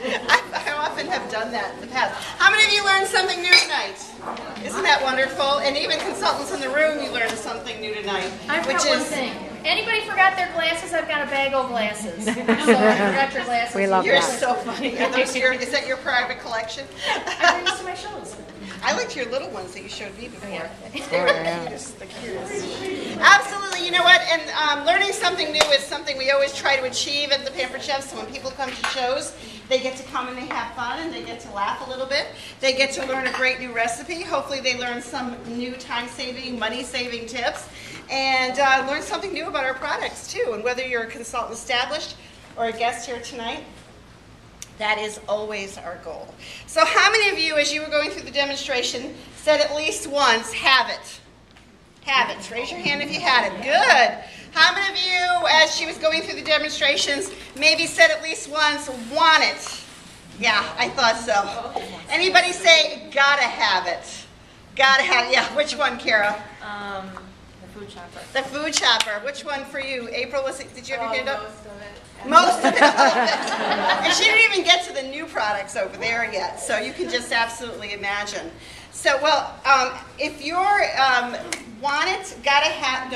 I often have done that in the past. How many of you learned something new tonight? Isn't that wonderful? And even consultants in the room, you learned something new tonight. I've got one thing. Anybody forgot their glasses? I've got a bag of glasses. So if you forgot your glasses. We love You're that. so funny. Are those is that your private collection? I bring these to my shows. I liked your little ones that you showed me before. Yeah. They're the cutest. Absolutely. You know what? And learning something new is something we always try to achieve at the Pampered Chef. So when people come to shows, they get to come and they have fun and they get to laugh a little bit. They get to learn a great new recipe. Hopefully they learn some new time-saving, money-saving tips. And learn something new about our products too. And whether you're a consultant established or a guest here tonight, that is always our goal. So how many of you, as you were going through the demonstration, said at least once, have it? Have it. Raise your hand if you had it. Good. How many of you, as she was going through the demonstrations, maybe said at least once, want it? Yeah, I thought so. Anybody say, gotta have it? Gotta have it. Yeah, which one, Kara? The food shopper. The food shopper. Which one for you? April, did you ever get it up? Most of it. Most of it, all of it. And she didn't even get to the new products over there yet, so you can just absolutely imagine. So, well, if your want it, gotta have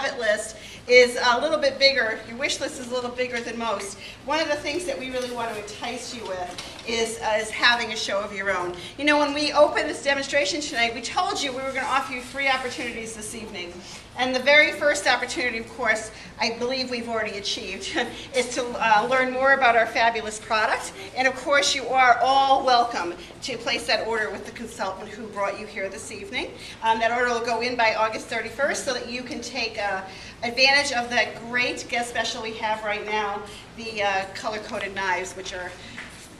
it list is a little bit bigger, your wish list is a little bigger than most, one of the things that we really want to entice you with is having a show of your own. You know, when we opened this demonstration tonight, we told you we were going to offer you 3 opportunities this evening. And the very first opportunity, of course, I believe we've already achieved, is to learn more about our fabulous product. And of course, you are all welcome to place that order with the consultant who brought you here this evening. That order will go in by August 31st so that you can take advantage of that great guest special we have right now, the color-coded knives, which are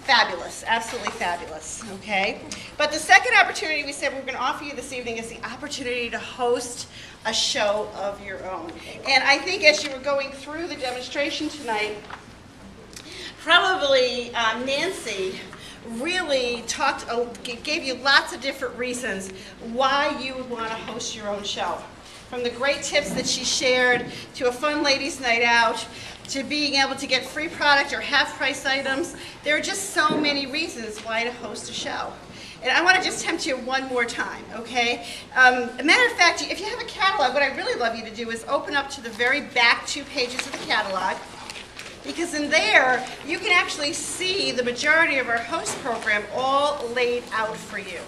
fabulous, absolutely fabulous, okay? But the second opportunity we said we were going to offer you this evening is the opportunity to host a show of your own. And I think as you were going through the demonstration tonight, probably Nancy really gave you lots of different reasons why you would want to host your own show. From the great tips that she shared, to a fun ladies' night out, to being able to get free product or half-price items. There are just so many reasons why to host a show. And I want to just tempt you one more time, okay? A matter of fact, if you have a catalog, what I'd really love you to do is open up to the very back 2 pages of the catalog, because in there, you can actually see the majority of our host program all laid out for you.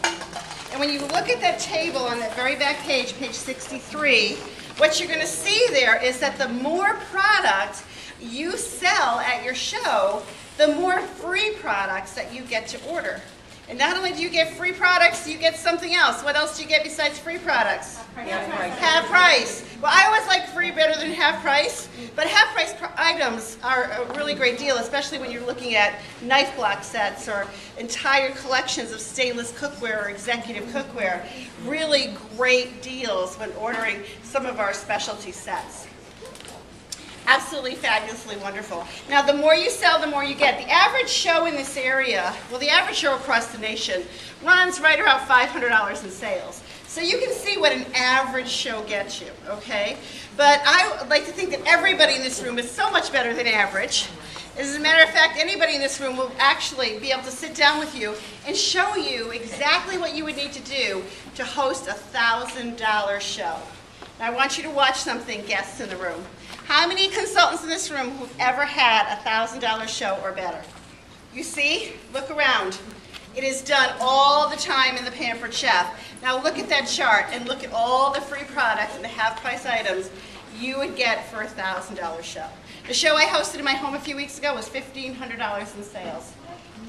And when you look at that table on that very back page, page 63, what you're going to see there is that the more product you sell at your show, the more free products that you get to order. And not only do you get free products, you get something else. What else do you get besides free products? Half price. Half price. Well, I always like free better than half price, but half price items are a really great deal, especially when you're looking at knife block sets or entire collections of stainless cookware or executive cookware. Really great deals when ordering some of our specialty sets. Absolutely fabulously wonderful. Now, the more you sell, the more you get. The average show in this area, well, the average show across the nation runs right around $500 in sales. So you can see what an average show gets you, okay? But I would like to think that everybody in this room is so much better than average. As a matter of fact, anybody in this room will actually be able to sit down with you and show you exactly what you would need to do to host a $1,000 show. Now, I want you to watch something, guests in the room. How many consultants in this room who've ever had a $1,000 show or better? You see? Look around. It is done all the time in the Pampered Chef. Now look at that chart and look at all the free products and the half-price items you would get for a $1,000 show. The show I hosted in my home a few weeks ago was $1,500 in sales.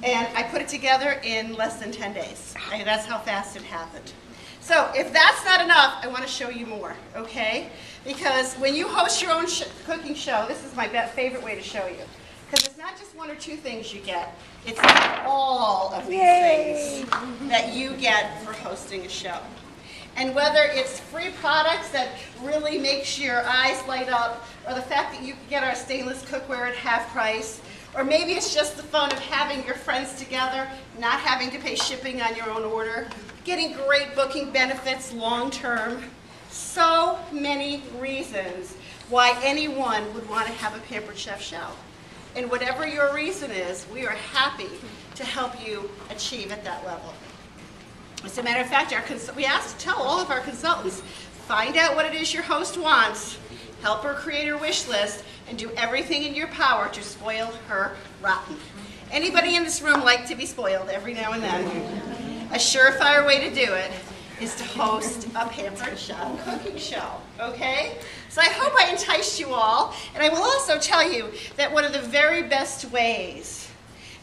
And I put it together in less than 10 days. That's how fast it happened. So if that's not enough, I want to show you more, okay? Because when you host your own cooking show, this is my favorite way to show you. Because it's not just 1 or 2 things you get, it's all of these things that you get for hosting a show. And whether it's free products that really makes your eyes light up, or the fact that you can get our stainless cookware at half price, or maybe it's just the fun of having your friends together, not having to pay shipping on your own order, getting great booking benefits long term. So many reasons why anyone would want to have a Pampered Chef show. And whatever your reason is, we are happy to help you achieve at that level. As a matter of fact, we tell all of our consultants, find out what it is your host wants, help her create her wish list, and do everything in your power to spoil her rotten. Anybody in this room like to be spoiled every now and then? A surefire way to do it is to host a Pampered Chef cooking show, okay? So I hope I enticed you all, and I will also tell you that one of the very best ways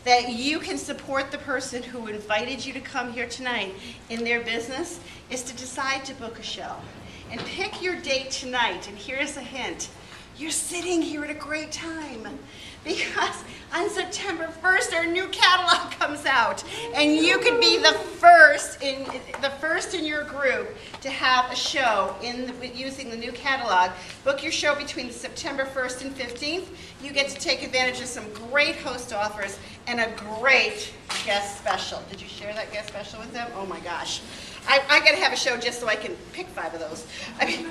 that you can support the person who invited you to come here tonight in their business is to decide to book a show. And pick your date tonight, and here's a hint. You're sitting here at a great time because on September 1st our new catalog comes out, and you could be the first in your group to have a show using the new catalog. Book your show between September 1st and 15th. You get to take advantage of some great host offers and a great guest special. Did you share that guest special with them? Oh my gosh. I got to have a show just so I can pick 5 of those. I mean,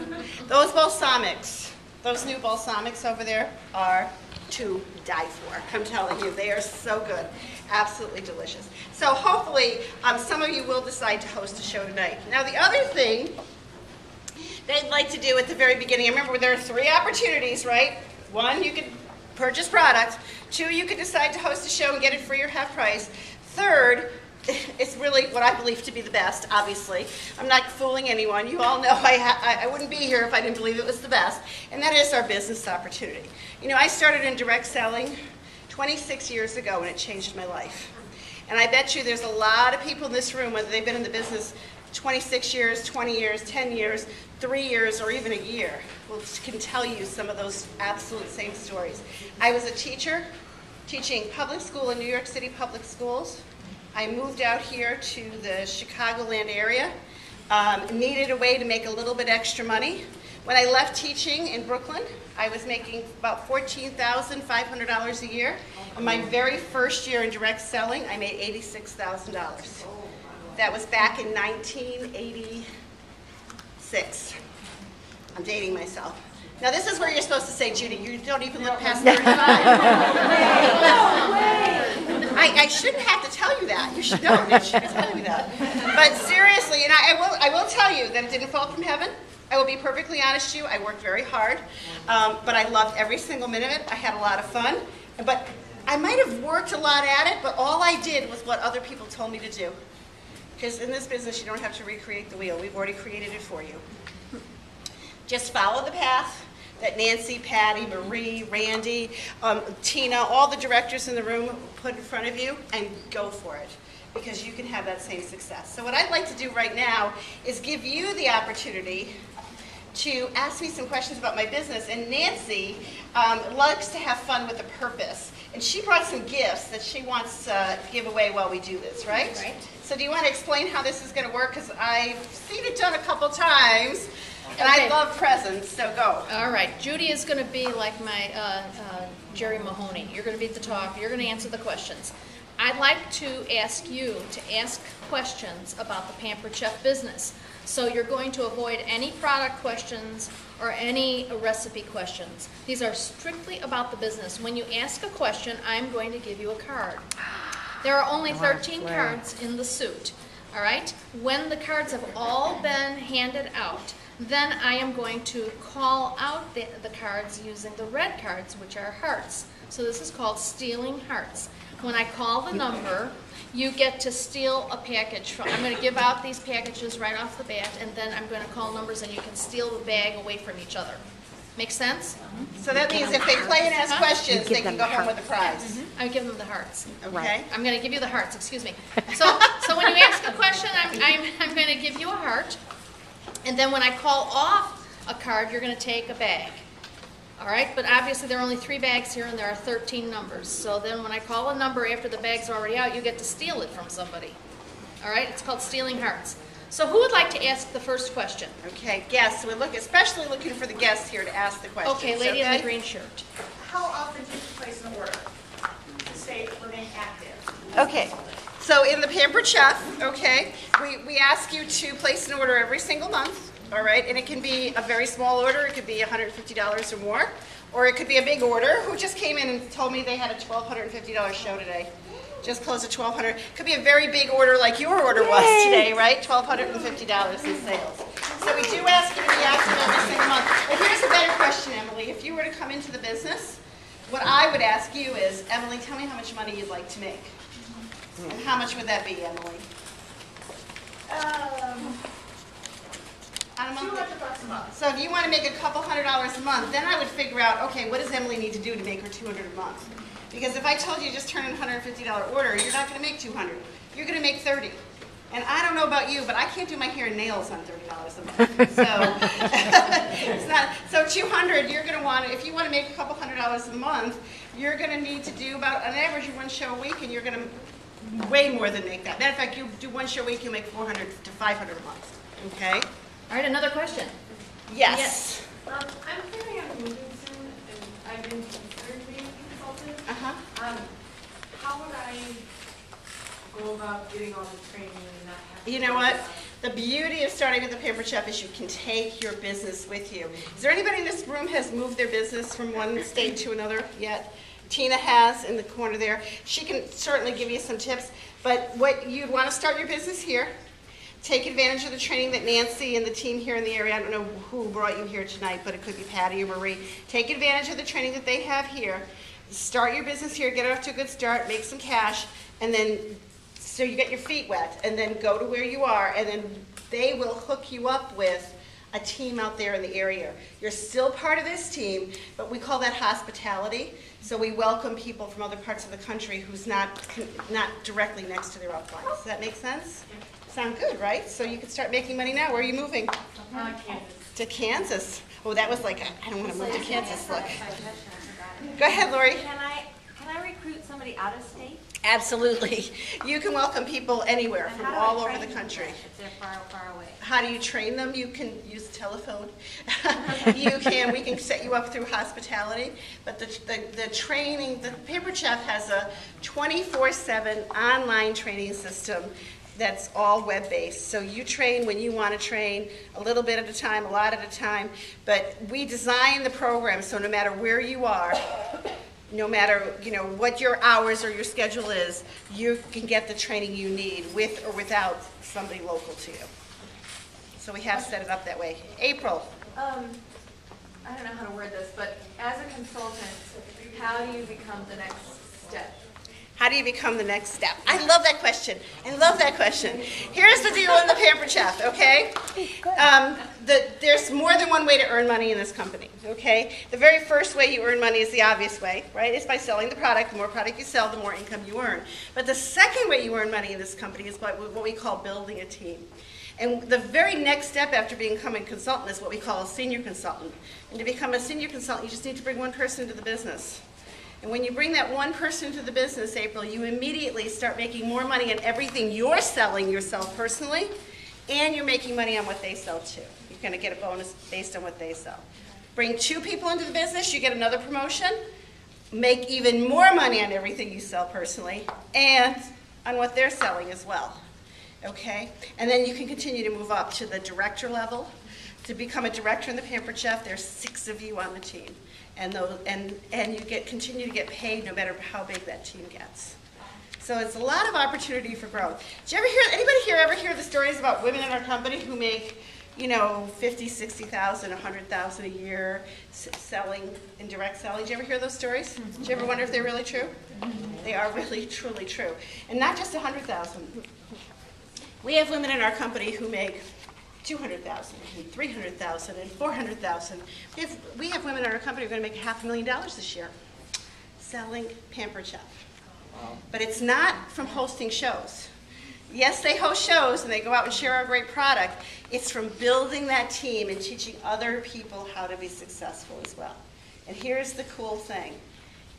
those balsamics, those new balsamics over there are to die for. I'm telling you, they are so good. Absolutely delicious. So hopefully some of you will decide to host a show tonight. Now the other thing they'd like to do at the very beginning, remember there are 3 opportunities, right? 1, you could purchase product. 2, you could decide to host a show and get it free or half price. 3rd, it's really what I believe to be the best, obviously. I'm not fooling anyone. You all know I wouldn't be here if I didn't believe it was the best, and that is our business opportunity. You know, I started in direct selling 26 years ago, and it changed my life. And I bet you there's a lot of people in this room, whether they've been in the business 26 years, 20 years, 10 years, 3 years, or even a year, can tell you some of those absolute same stories. I was a teacher, teaching public school in New York City public schools. I moved out here to the Chicagoland area, needed a way to make a little bit extra money. When I left teaching in Brooklyn, I was making about $14,500 a year. In my very first year in direct selling, I made $86,000. That was back in 1986. I'm dating myself. Now this is where you're supposed to say, Judy, you don't even look past 35. I shouldn't have to tell you that. You should know. I should tell you that. But seriously, and I will tell you that it didn't fall from heaven. I will be perfectly honest with you. I worked very hard, but I loved every single minute of it. I had a lot of fun. But I might have worked a lot at it, but all I did was what other people told me to do. Because in this business, you don't have to recreate the wheel. We've already created it for you. Just follow the path that Nancy, Patty, Marie, Randy, Tina, all the directors in the room put in front of you, and go for it, because you can have that same success. So what I'd like to do right now is give you the opportunity to ask me some questions about my business. And Nancy likes to have fun with a purpose. And she brought some gifts that she wants to give away while we do this, right? Right. So do you want to explain how this is going to work? Because I've seen it done a couple times. And okay. I love presents, so go. All right. Judy is going to be like my Jerry Mahoney. You're going to be at the top. You're going to answer the questions. I'd like to ask you to ask questions about the Pampered Chef business. So you're going to avoid any product questions or any recipe questions. These are strictly about the business. When you ask a question, I'm going to give you a card. There are only 13 cards in the suit. All right? When the cards have all been handed out, then I am going to call out the cards using the red cards, which are hearts. So this is called stealing hearts. When I call the number, you get to steal a package. I'm going to give out these packages right off the bat, and then I'm going to call numbers, and you can steal the bag away from each other. Make sense? So that means if they play and ask questions, they can go home with a prize. I give them the hearts. Okay. I'm going to give you the hearts. Excuse me. So when you ask a question, I'm going to give you a heart. And then when I call off a card, you're going to take a bag. All right? But obviously there are only 3 bags here, and there are 13 numbers. So then when I call a number after the bag's already out, you get to steal it from somebody. All right? It's called stealing hearts. So who would like to ask the first question? Okay, guests. We're especially looking for the guests here to ask the questions. Okay, lady in the green shirt. How often do you place an order to stay remain active? Okay. So in the Pampered Chef, okay, we ask you to place an order every single month, all right? And it can be a very small order. It could be $150 or more. Or it could be a big order. Who just came in and told me they had a $1,250 show today? Just closed at $1,200. Could be a very big order like your order was today, right? $1,250 in sales. So we do ask you to be active every single month. But here's a better question, Emily. If you were to come into the business, what I would ask you is, Emily, tell me how much money you'd like to make. And how much would that be, Emily? On a monthly? $200 a month. So if you want to make a couple $100s a month, then I would figure out, okay, what does Emily need to do to make her $200 a month? Because if I told you just turn in a $150 order, you're not going to make $200. You're going to make $30. And I don't know about you, but I can't do my hair and nails on $30 a month. So it's not. So $200, you're going to want to, if you want to make a couple $100s a month, you're going to need to do about an average of one show a week, and you're going to way more than make that. Matter of fact, you do one show a week, you'll make $400 to $500 a month. Okay? All right, another question. Yes. I'm planning on moving soon, and I've been considering being a consultant. How would I go about getting all the training and not having You know what? The beauty of starting with the Pampered Chef is you can take your business with you. Is there anybody in this room has moved their business from one state to another yet? Tina has in the corner there. She can certainly give you some tips, but what you'd want to start your business here. Take advantage of the training that Nancy and the team here in the area, I don't know who brought you here tonight, but it could be Patty or Marie. Take advantage of the training that they have here. Start your business here, get it off to a good start, make some cash, and then so you get your feet wet, and then go to where you are, and then they will hook you up with a team out there in the area. You're still part of this team, but we call that hospitality. So we welcome people from other parts of the country who's not directly next to their upline. Does that make sense? Sound good, right? So you can start making money now. Where are you moving? Kansas? To Kansas. Oh, that was like, I don't want to move to Kansas. Look. Go ahead, Lori. Can I recruit somebody out of state? Absolutely. You can welcome people anywhere And from how do I all over train the them country. If they're far away. How do you train them? You can use the telephone. We can set you up through hospitality. But the training, the Pampered Chef has a 24/7 online training system that's all web-based. So you train when you want to train, a little bit at a time, a lot at a time. But we design the program so no matter where you are, no matter what your hours or your schedule is, you can get the training you need with or without somebody local to you. So we have set it up that way. April. I don't know how to word this, but as a consultant, how do you become the next step? How do you become the next step? I love that question. I love that question. Here's the deal in the Pampered Chef, okay? There's more than one way to earn money in this company, okay? The very first way you earn money is the obvious way, right? It's by selling the product. The more product you sell, the more income you earn. But the second way you earn money in this company is by what we call building a team. And the very next step after becoming a consultant is what we call a senior consultant. And to become a senior consultant, you just need to bring one person into the business. And when you bring that one person to the business, April, you immediately start making more money on everything you're selling yourself personally, and you're making money on what they sell too. You're going to get a bonus based on what they sell. Bring two people into the business, you get another promotion, make even more money on everything you sell personally, and on what they're selling as well. Okay? And then you can continue to move up to the director level. To become a director in the Pampered Chef, there's 6 of you on the team. And you continue to get paid no matter how big that team gets. So it's a lot of opportunity for growth. Did you ever hear, anybody here ever hear the stories about women in our company who make, $50,000, $60,000, $100,000 a year selling in direct selling? Did you ever hear those stories? Did you ever wonder if they're really true? They are really, truly true. And not just $100,000. We have women in our company who make $200,000 and $300,000 and $400,000. We have women in our company who are going to make $500,000 this year selling Pampered Chef. Wow. But it's not from hosting shows. Yes, they host shows and they go out and share our great product. It's from building that team and teaching other people how to be successful as well. And here's the cool thing.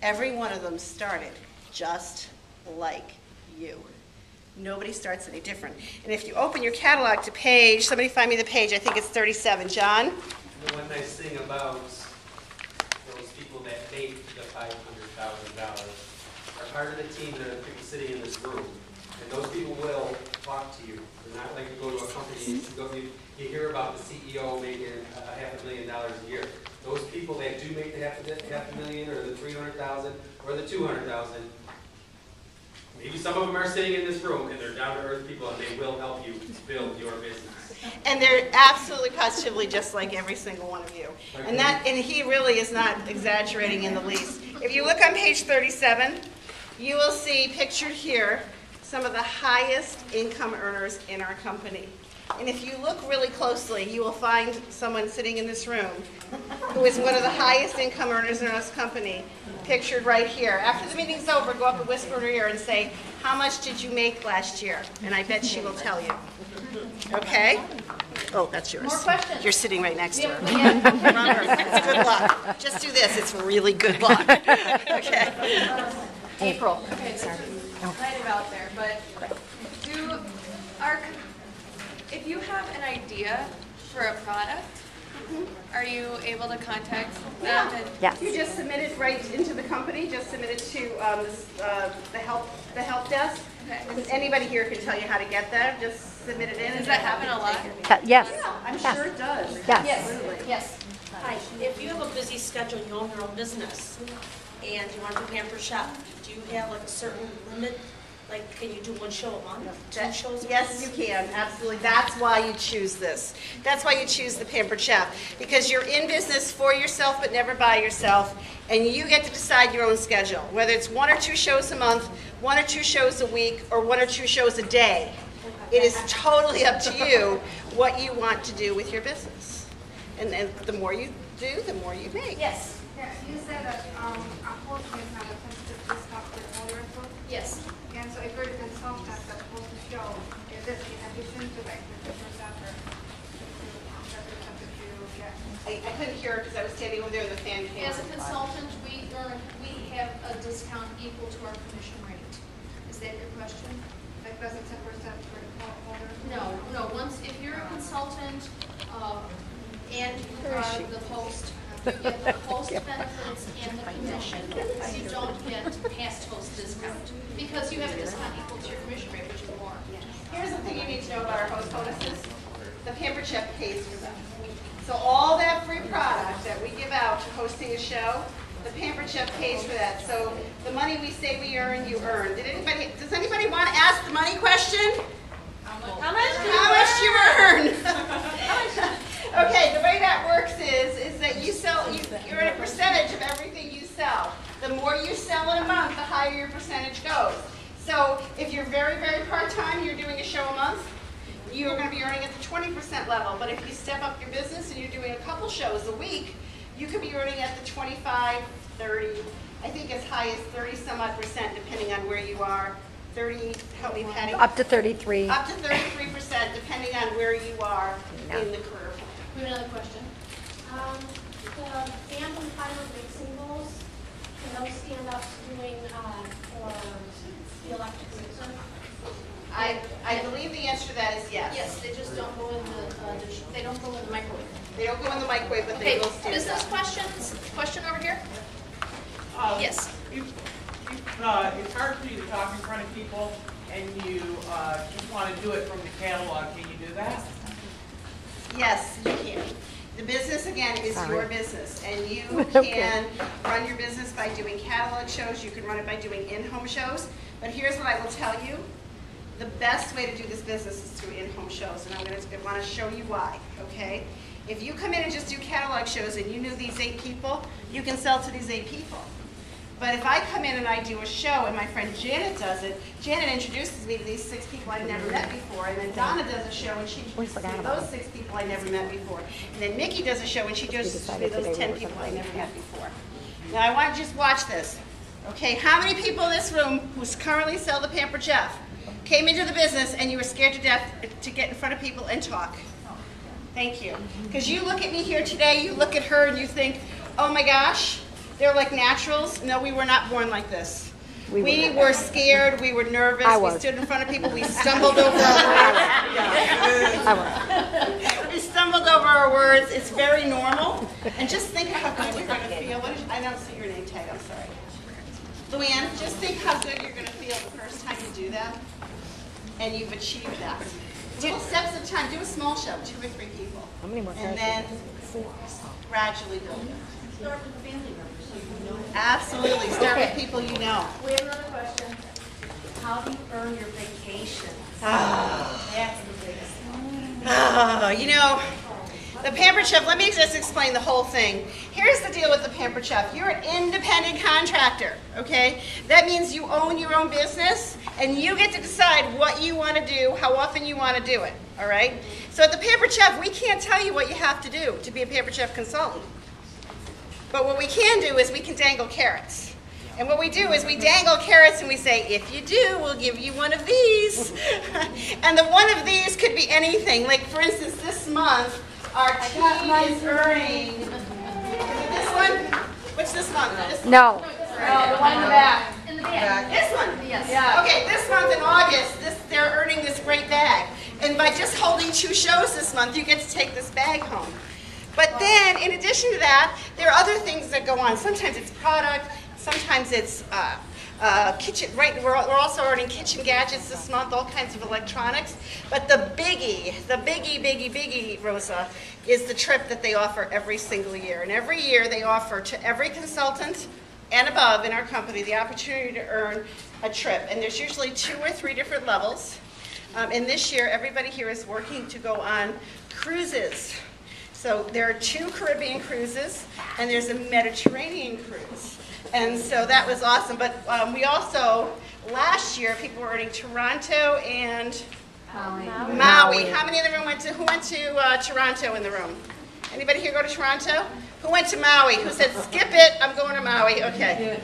Every one of them started just like you. Nobody starts any different. And if you open your catalog to page, somebody find me the page, I think it's 37. John? The one nice thing about those people that make the $500,000 are part of the team that are sitting in this room. And those people will talk to you. They're not like you go to a company, you hear about the CEO making $500,000 a year. Those people that do make the half a million, or the 300,000, or the 200,000, maybe some of them are sitting in this room and they're down to earth people and they will help you build your business. And they're absolutely positively just like every single one of you. And he really is not exaggerating in the least. If you look on page 37, you will see pictured here some of the highest income earners in our company. And if you look really closely, you will find someone sitting in this room who is one of the highest income earners in our company, pictured right here. After the meeting's over, go up and whisper in her ear and say, how much did you make last year? And I bet she will tell you. Okay? Oh, that's yours. More questions? You're sitting right next to her. Yeah. It's good luck. Just do this. It's really good luck. Okay. April. Okay, this is kind of out there, but if you have an idea for a product, are you able to contact them? Yeah. You just submit it right into the company. Just submit it to the help desk. Okay. Anybody here can tell you how to get that. Just submit it in. Does that happen a lot? Yes. Yeah, I'm sure it does. Yes. Absolutely. Yes. Hi, if you have a busy schedule, you own your own business, and you want to pamper chef, do you have like a certain limit? Like, can you do one show a month, 2 shows a month? Yes, you can, absolutely. That's why you choose this. That's why you choose the Pampered Chef, because you're in business for yourself but never by yourself, and you get to decide your own schedule, whether it's 1 or 2 shows a month, 1 or 2 shows a week, or 1 or 2 shows a day. It is totally up to you what you want to do with your business. And the more you do, the more you make. Yes. Yeah, you said that unfortunately it's not a tentative discount for all restaurants. Yes. And so if you're the consultant that's supposed to show, is it in addition to like the 50% or that you get? I couldn't hear it because I was standing over there in the fan cam. As a consultant, we have a discount equal to our commission rate. Is that your question? Like plus it's 10% for the holder? No. Once, if you're a consultant, and you are the host, you get the host benefits and the commission. You don't get past host discount, because you have a discount equal to your commission rate, which is more. Here's the thing you need to know about our host bonuses. The Pampered Chef pays for them. So all that free product that we give out to hosting a show, the Pampered Chef pays for that. So the money we say we earn, you earn. Does anybody want to ask the money question? How much do you earn? Okay, the way that works is that you earn a percentage of everything you sell. The more you sell in a month, the higher your percentage goes. So if you're very, very part-time, you're doing a show a month, you're going to be earning at the 20% level. But if you step up your business and you're doing a couple shows a week, you could be earning at the 25, 30, I think as high as 30 some odd percent, depending on where you are. 30, help me, Patty? Up to 33. Up to 33%, depending on where you are in the career. We have another question. The amp and fiber mixing bowls, can those stand up doing for the electric mixer? I believe the answer to that is yes. Yes, they just don't go in they don't go in the microwave. They don't go in the microwave, but they Okay, will stand business up. questions? Question over here? Yes. It's hard for you to talk in front of people, and you just want to do it from the catalog. Can you do that? Yes, you can. The business, again, is your business, and you can run your business by doing catalog shows. You can run it by doing in-home shows. But here's what I will tell you. The best way to do this business is through in-home shows, and I'm going to want to show you why, okay? If you come in and just do catalog shows and you knew these 8 people, you can sell to these 8 people. But if I come in and I do a show and my friend Janet does it, Janet introduces me to these 6 people I've never met before, and then Donna does a show and she introduces me to those 6 people I never met before. And then Mickey does a show and she introduces me to those 10 people I never met before. Now I want to just watch this. Okay, how many people in this room who currently sell the Pampered Chef came into the business and you were scared to death to get in front of people and talk? Thank you. Because you look at me here today, you look at her and you think, oh my gosh, they're like naturals. No, we were not born like this. We were scared, we were nervous, we stood in front of people, we stumbled over our words. We stumbled over our words. It's very normal. And just think how good you're going to feel. I don't see your name tag, I'm sorry. Luann, just think how good you're going to feel the first time you do that, and you've achieved that. Little steps at a time. Do a small show, 2 or 3 people. How many more? And then gradually build it. Start with family members so you know. Absolutely. Start with people you know. We have another question. How do you earn your vacation? That's the biggest one. You know, the Pampered Chef, let me just explain the whole thing. Here's the deal with the Pampered Chef. You're an independent contractor, okay? That means you own your own business, and you get to decide what you want to do, how often you want to do it, all right? So at the Pampered Chef, we can't tell you what you have to do to be a Pampered Chef consultant. But what we can do is we can dangle carrots. And what we do is we dangle carrots and we say, if you do, we'll give you one of these. And the one of these could be anything. Like, for instance, this month, our team is earning, is it this one? Which this month? This No. the one in the back. In the bag. This one? Yes. Yeah. Okay, this month in August, they're earning this great bag. And by just holding 2 shows this month, you get to take this bag home. But then, in addition to that, there are other things that go on. Sometimes it's product. Sometimes it's kitchen, right? We're also earning kitchen gadgets this month, all kinds of electronics. But the biggie, Rosa, is the trip that they offer every single year. And every year they offer to every consultant and above in our company the opportunity to earn a trip. And there's usually 2 or 3 different levels. And this year, everybody here is working to go on cruises. So there are 2 Caribbean cruises, and there's a Mediterranean cruise. And so that was awesome. But we also, last year, people were earning Toronto and Maui. How many in the room who went to Toronto in the room? Anybody here go to Toronto? Who went to Maui? Who said, skip it, I'm going to Maui? Okay.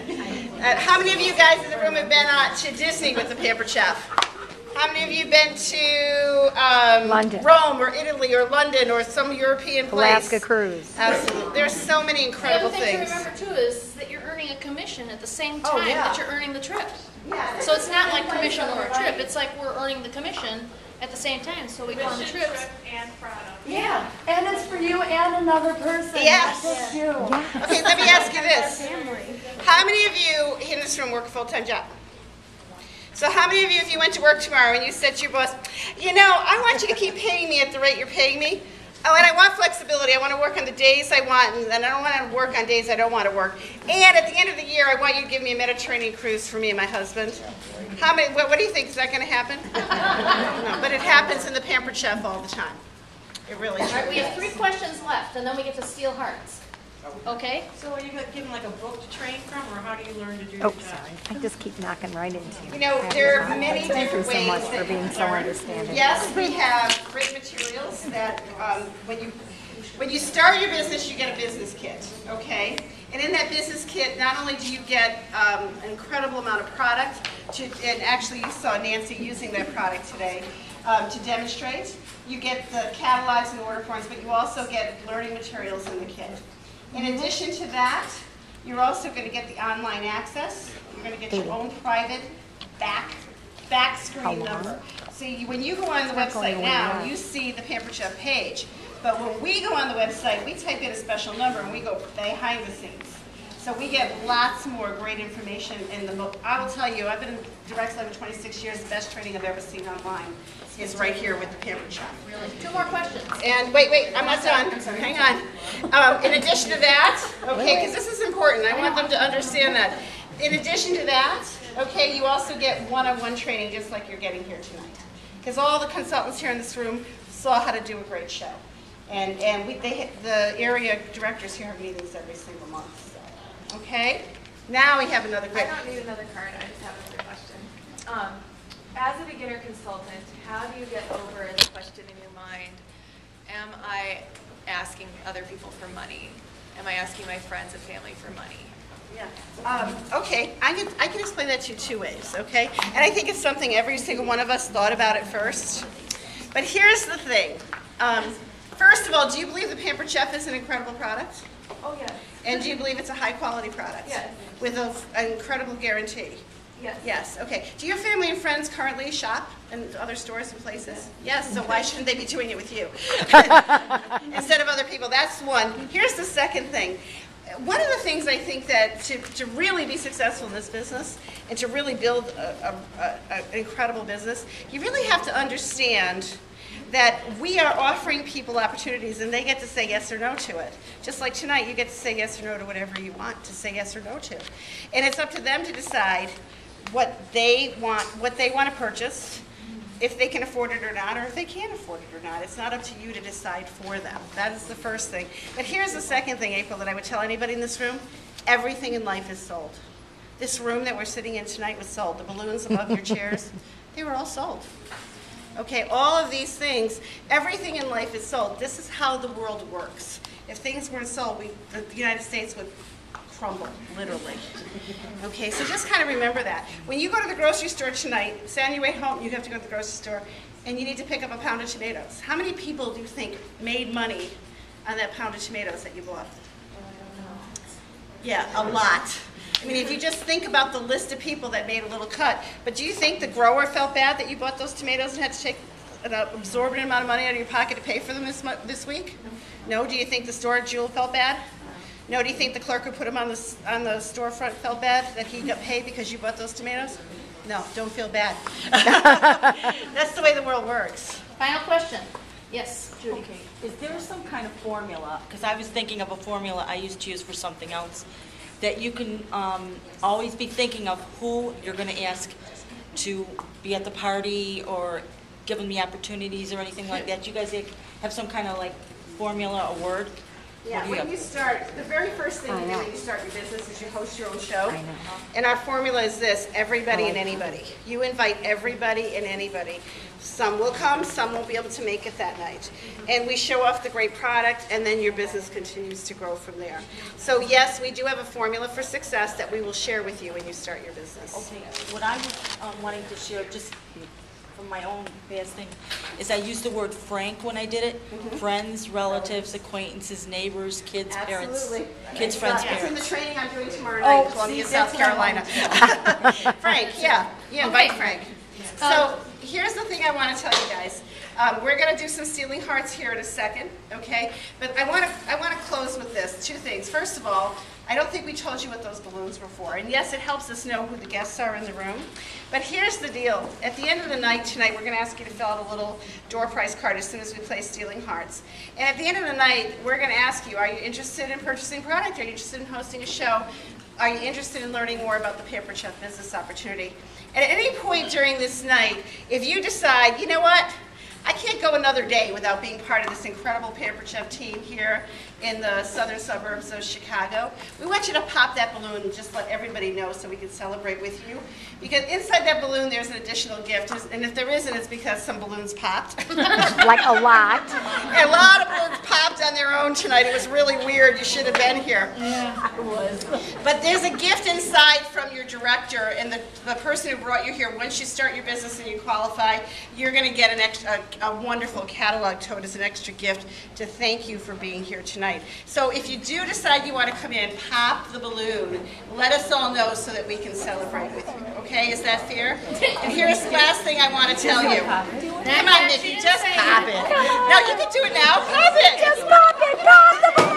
How many of you guys in the room have been to Disney with the Pampered Chef? How many of you been to London. Rome or Italy or London or some European place? Alaska cruise. Absolutely. There's so many incredible The other thing things. to remember too is that you're earning a commission at the same time yeah. that you're earning the trip. Yeah, So it's not like commission or a trip. It's like we're earning the commission at the same time. So we call them Mission, trips. trip, and product. Yeah. And it's for you and another person. Yes. Not just you. Okay, let me ask you this. How many of you in this room work a full-time job? So how many of you, if you went to work tomorrow and you said to your boss, you know, I want you to keep paying me at the rate you're paying me. Oh, and I want flexibility. I want to work on the days I want, and I don't want to work on days I don't want to work. And at the end of the year, I want you to give me a Mediterranean cruise for me and my husband. How many? What do you think? Is that going to happen? No, but it happens in the Pampered Chef all the time. It really All right, we does. have 3 questions left, and then we get to steal hearts. Okay? So are you given like a book to train from, or how do you learn to do your Oh, job? sorry. I just keep knocking right into you. You know, there are many different Thank you so much ways for that being you so learn. understanding. Yes, we have great materials that when you start your business, you get a business kit, okay? And in that business kit, not only do you get an incredible amount of product, and actually you saw Nancy using that product today, to demonstrate. You get the catalogs and order forms, but you also get learning materials in the kit. In addition to that, you're also going to get the online access. You're going to get your own private back screen number. So when you go on the website now, you see the Pampered Chef page. But when we go on the website, we type in a special number and we go behind the scenes. So we get lots more great information in the book. I will tell you, I've been in direct selling for 26 years. The best training I've ever seen online is right here with the Pampered Chef. Really? 2 more questions. And wait, I'm not done. Hang on. In addition to that, okay, because this is important. I want them to understand that. In addition to that, okay, you also get one-on-one training just like you're getting here tonight. Because all the consultants here in this room saw how to do a great show. And the area directors here have meetings every single month. So, okay? Now we have another great... I don't need another card, I just have another question. As a beginner consultant, how do you get over the question in your mind, am I asking other people for money? Am I asking my friends and family for money? Yeah. Okay, I can explain that to you 2 ways, okay? And I think it's something every single one of us thought about at first. But here's the thing. First of all, do you believe the Pampered Chef is an incredible product? Oh, yes. And do you believe it's a high-quality product? Yes. With an incredible guarantee? Yes. Yes, okay. Do your family and friends currently shop in other stores and places? Yes, so why shouldn't they be doing it with you? Instead of other people, that's one. Here's the second thing. one of the things I think that to really be successful in this business and to really build an incredible business, you really have to understand that we are offering people opportunities and they get to say yes or no to it. Just like tonight, you get to say yes or no to whatever you want to say yes or no to. And it's up to them to decide what they want to purchase, if they can afford it or not, or if they can't afford it or not. It's not up to you to decide for them. That is the first thing. But here's the second thing, April, that I would tell anybody in this room. Everything in life is sold. This room that we're sitting in tonight was sold. The balloons above your chairs, they were all sold. Okay, all of these things, everything in life is sold. This is how the world works. If things weren't sold, the United States would crumble, literally. Okay, so just kind of remember that. When you go to the grocery store tonight, say on your way home, you have to go to the grocery store, and you need to pick up a pound of tomatoes. How many people do you think made money on that pound of tomatoes that you bought? Yeah, a lot. I mean, if you just think about the list of people that made a little cut, but do you think the grower felt bad that you bought those tomatoes and had to take an absorbent amount of money out of your pocket to pay for them this week? No? Do you think the store Jewel felt bad? No? Do you think the clerk who put them on the storefront felt bad that he got paid because you bought those tomatoes? No, don't feel bad. That's the way the world works. Final question. Yes, Judy. Okay. Is there some kind of formula? Because I was thinking of a formula I used to use for something else, that you can always be thinking of who you're going to ask to be at the party or give them the opportunities or anything like that. Do you guys have some kind of like formula or word? Yeah, when you start, the very first thing you do when you start your business is you host your own show. And our formula is this: everybody and anybody. You invite everybody and anybody. Some will come, some won't be able to make it that night. And we show off the great product, and then your business continues to grow from there. So yes, we do have a formula for success that we will share with you when you start your business. Okay, what I was wanting to share, just from my own past thing, is I used the word frank when I did it. Friends, relatives, acquaintances, neighbors, kids, parents. Kids, friends, parents. It's in the training I'm doing tomorrow night in Columbia, South Carolina. Frank, yeah. You invite Frank. So here's the thing I want to tell you guys. We're going to do some stealing hearts here in a second, okay? But I want to close with this. Two things. First of all, I don't think we told you what those balloons were for. And yes, it helps us know who the guests are in the room. But here's the deal. At the end of the night tonight, we're going to ask you to fill out a little door prize card as soon as we play Stealing Hearts. And at the end of the night, we're going to ask you, are you interested in purchasing product? Are you interested in hosting a show? Are you interested in learning more about the Pampered Chef business opportunity? And at any point during this night, if you decide, you know what, I can't go another day without being part of this incredible Pampered Chef team here in the southern suburbs of Chicago, we want you to pop that balloon and just let everybody know so we can celebrate with you. Because inside that balloon there's an additional gift, and if there isn't, it's because some balloons popped. Like a lot. And a lot of balloons popped on their own tonight. It was really weird. You should have been here. Yeah, it was. But there's a gift inside from your director and the person who brought you here. Once you start your business and you qualify, you're going to get a wonderful catalog tote as an extra gift to thank you for being here tonight. So if you do decide you want to come in, pop the balloon. Let us all know so that we can celebrate with you. Okay, is that fair? And here's the last thing I want to tell you. Come on, Nikki, just pop it. No, you can do it now. Pop it. Just pop it. Pop the balloon.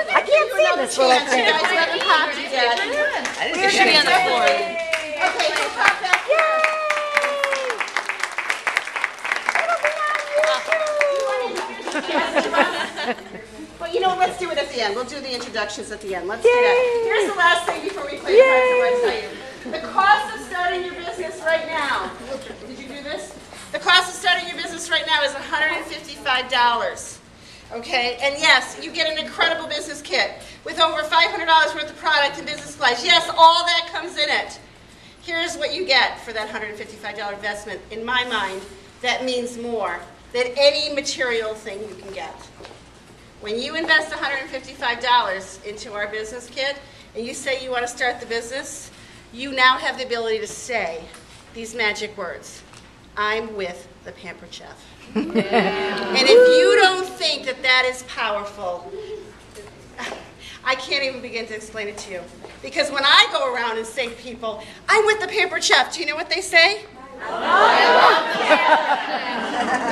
I can't see this little thing. You guys haven't popped it yet. I didn't think it on the floor. Okay, so pop that. Well, you know, let's do it at the end. We'll do the introductions at the end. Let's do that. Here's the last thing before we play the cards I want to tell you. The cost of starting your business right now. Did you do this? The cost of starting your business right now is $155. Okay, and yes, you get an incredible business kit with over $500 worth of product and business supplies. Yes, all that comes in it. Here's what you get for that $155 investment. In my mind, that means more than any material thing you can get. When you invest $155 into our business kit and you say you want to start the business, you now have the ability to say these magic words: I'm with the Pampered Chef. And if you don't think that that is powerful, I can't even begin to explain it to you. Because when I go around and say to people, I'm with the Pampered Chef, do you know what they say?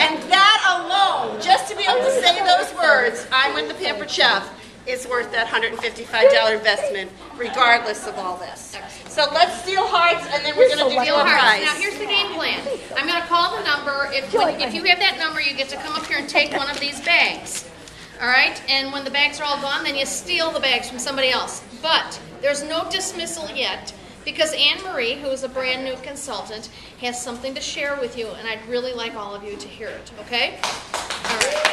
And that alone, just to be able to say those words, I'm with the Pampered Chef, is worth that $155 investment, regardless of all this. So let's steal hearts, and then we're going to do Deal door hearts. prize. Now here's the game plan. I'm going to call the number. If you have that number, you get to come up here and take one of these bags. All right? And when the bags are all gone, then you steal the bags from somebody else. But there's no dismissal yet, because Anne Marie, who is a brand new consultant, has something to share with you, and I'd really like all of you to hear it. Okay? All right.